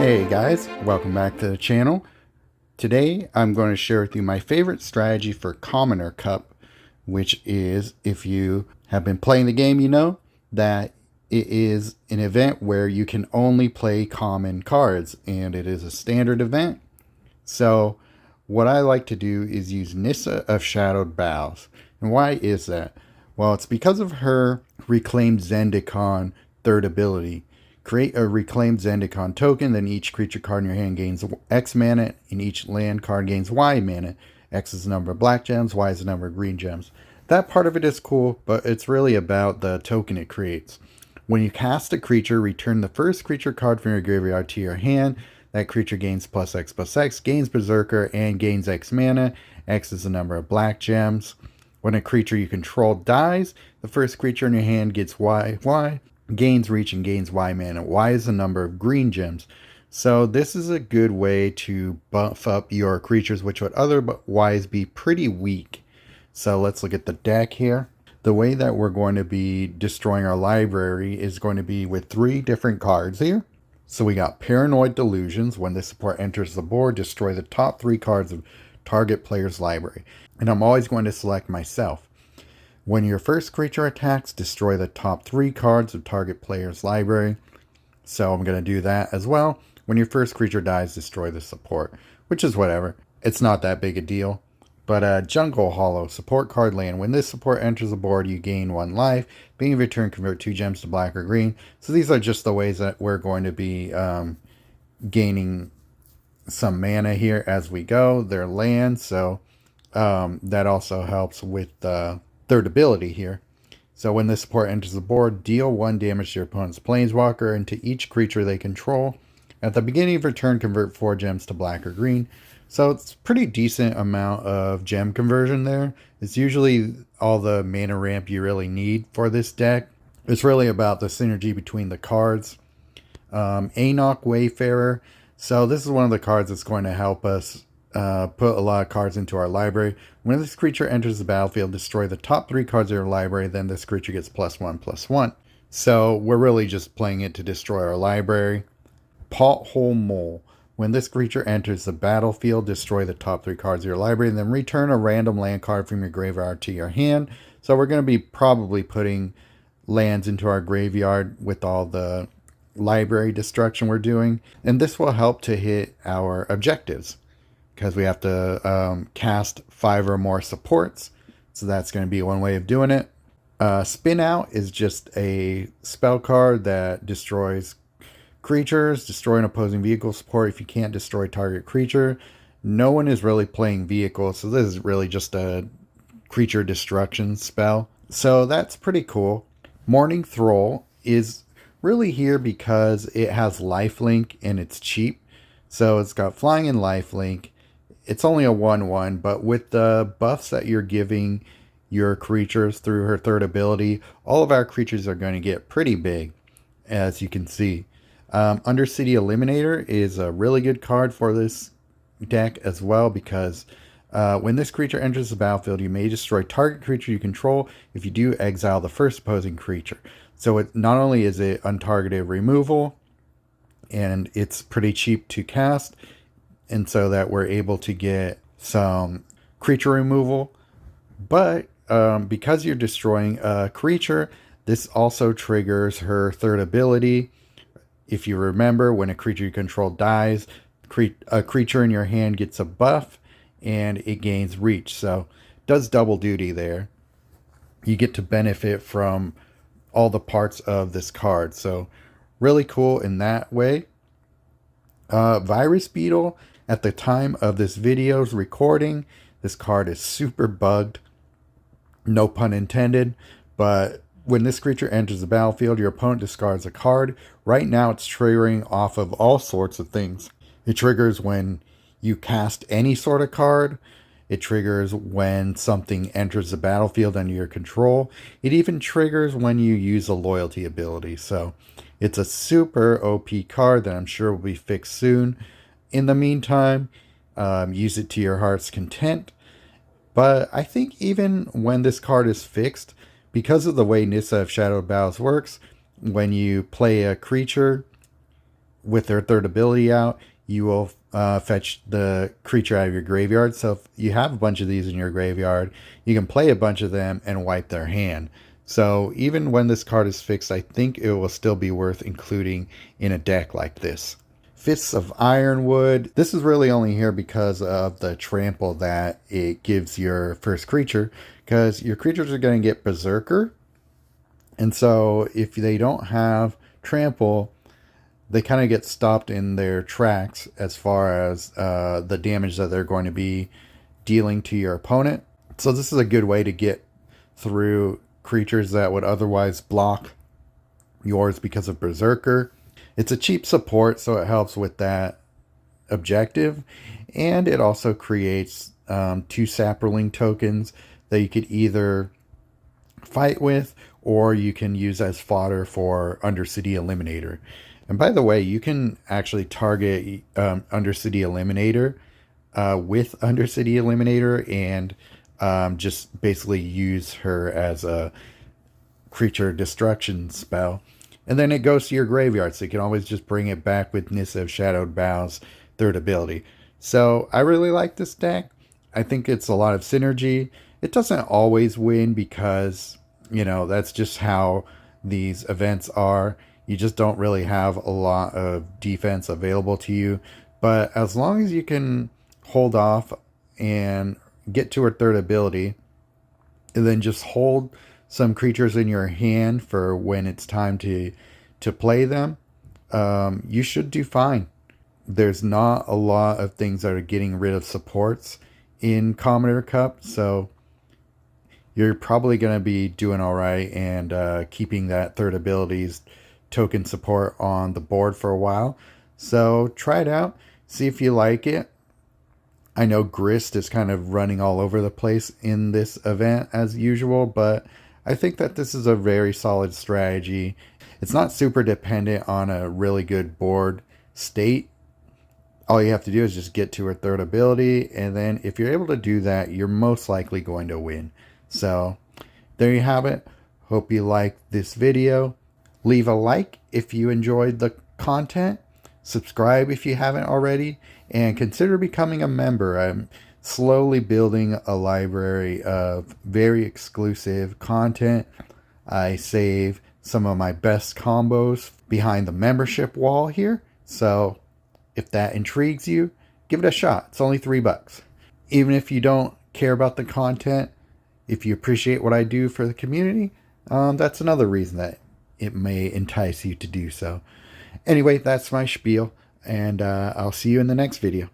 Hey guys, welcome back to the channel. Today I'm going to share with you my favorite strategy for Commoner Cup, which is, if you have been playing the game, you know that it is an event where you can only play common cards, and it is a standard event. So what I like to do is use Nissa of Shadowed Boughs. And why is that? Well, it's because of her Reclaimed Zendikon third ability. Create a Reclaimed Zendikon token, then each creature card in your hand gains X mana, and each land card gains Y mana. X is the number of black gems, Y is the number of green gems. That part of it is cool, but it's really about the token it creates. When you cast a creature, return the first creature card from your graveyard to your hand. That creature gains +X/+X, gains Berserker, and gains X mana. X is the number of black gems. When a creature you control dies, the first creature in your hand gets Y, gains reach, and gains Y mana. Y is the number of green gems. So this is a good way to buff up your creatures, which would otherwise be pretty weak. So let's look at the deck here. The way that we're going to be destroying our library is going to be with 3 different cards here. So we got Paranoid Delusions. When this support enters the board, destroy the top 3 cards of target player's library. And I'm always going to select myself. When your first creature attacks, destroy the top 3 cards of target player's library. So I'm going to do that as well. When your first creature dies, destroy the support, which is whatever. It's not that big a deal. But Jungle Hollow, support card land. When this support enters the board, you gain 1 life. Being of your turn, convert 2 gems to black or green. So these are just the ways that we're going to be gaining some mana here as we go. They're land, so that also helps with the third ability here. So when this support enters the board, deal 1 damage to your opponent's Planeswalker and to each creature they control. At the beginning of your turn, convert 4 gems to black or green. So it's a pretty decent amount of gem conversion there. It's usually all the mana ramp you really need for this deck. It's really about the synergy between the cards. Anok Wayfarer. So this is one of the cards that's going to help us put a lot of cards into our library. When this creature enters the battlefield, destroy the top 3 cards of your library, then this creature gets +1/+1. So we're really just playing it to destroy our library. Pothole Mole. When this creature enters the battlefield, destroy the top 3 cards of your library, and then return a random land card from your graveyard to your hand. So we're going to be probably putting lands into our graveyard with all the library destruction we're doing. And this will help to hit our objectives, because we have to cast 5 or more supports. So that's going to be one way of doing it. Spin Out is just a spell card that destroys creatures. Destroy an opposing vehicle support. If you can't destroy target creature, no one is really playing vehicles, so this is really just a creature destruction spell. So that's pretty cool. Morning Thrall is really here because it has lifelink and it's cheap. So it's got flying and lifelink. It's only a 1/1, but with the buffs that you're giving your creatures through her third ability, all of our creatures are going to get pretty big, as you can see. Undercity Eliminator is a really good card for this deck as well, because when this creature enters the battlefield, you may destroy target creature you control. If you do, exile the first opposing creature. So it not only is it untargeted removal, and it's pretty cheap to cast, and so that we're able to get some creature removal, but because you're destroying a creature, this also triggers her third ability. If you remember, when a creature you control dies, a creature in your hand gets a buff and it gains reach. So it does double duty there. You get to benefit from all the parts of this card. So really cool in that way. Virus Beetle. At the time of this video's recording, this card is super bugged. No pun intended. But when this creature enters the battlefield, your opponent discards a card. Right now it's triggering off of all sorts of things. It triggers when you cast any sort of card. It triggers when something enters the battlefield under your control. It even triggers when you use a loyalty ability. So it's a super OP card that I'm sure will be fixed soon. In the meantime, use it to your heart's content. But I think even when this card is fixed, because of the way Nissa of Shadowed Boughs works, when you play a creature, with their third ability out, you will fetch the creature out of your graveyard. So if you have a bunch of these in your graveyard, you can play a bunch of them and wipe their hand. So even when this card is fixed, I think it will still be worth including in a deck like this. Fists of Ironwood. This is really only here because of the trample that it gives your first creature, because your creatures are going to get Berserker. And so if they don't have trample, they kind of get stopped in their tracks as far as the damage that they're going to be dealing to your opponent. So this is a good way to get through creatures that would otherwise block yours because of Berserker. It's a cheap support, so it helps with that objective. And it also creates 2 Saproling tokens that you could either fight with, or you can use as fodder for Undercity Eliminator. And by the way, you can actually target Undercity Eliminator with Undercity Eliminator and just basically use her as a creature destruction spell. And then it goes to your graveyard, so you can always just bring it back with Nissa of Shadowed Boughs, third ability. So I really like this deck. I think it's a lot of synergy. It doesn't always win because, you know, that's just how these events are. You just don't really have a lot of defense available to you. But as long as you can hold off and get to her third ability, and then just hold some creatures in your hand for when it's time to play them, you should do fine. There's not a lot of things that are getting rid of supports in Commoner Cup, so you're probably going to be doing all right and keeping that third ability's token support on the board for a while. So try it out, see if you like it. I know Grist is kind of running all over the place in this event as usual, but I think that this is a very solid strategy. It's not super dependent on a really good board state. All you have to do is just get to her third ability, and then if you're able to do that, you're most likely going to win. So there you have it. Hope you liked this video. Leave a like if you enjoyed the content. Subscribe if you haven't already, and consider becoming a member. I'm slowly building a library of very exclusive content. I save some of my best combos behind the membership wall here. So if that intrigues you, give it a shot. It's only $3. Even if you don't care about the content, if you appreciate what I do for the community, that's another reason that it may entice you to do so. Anyway, that's my spiel, and I'll see you in the next video.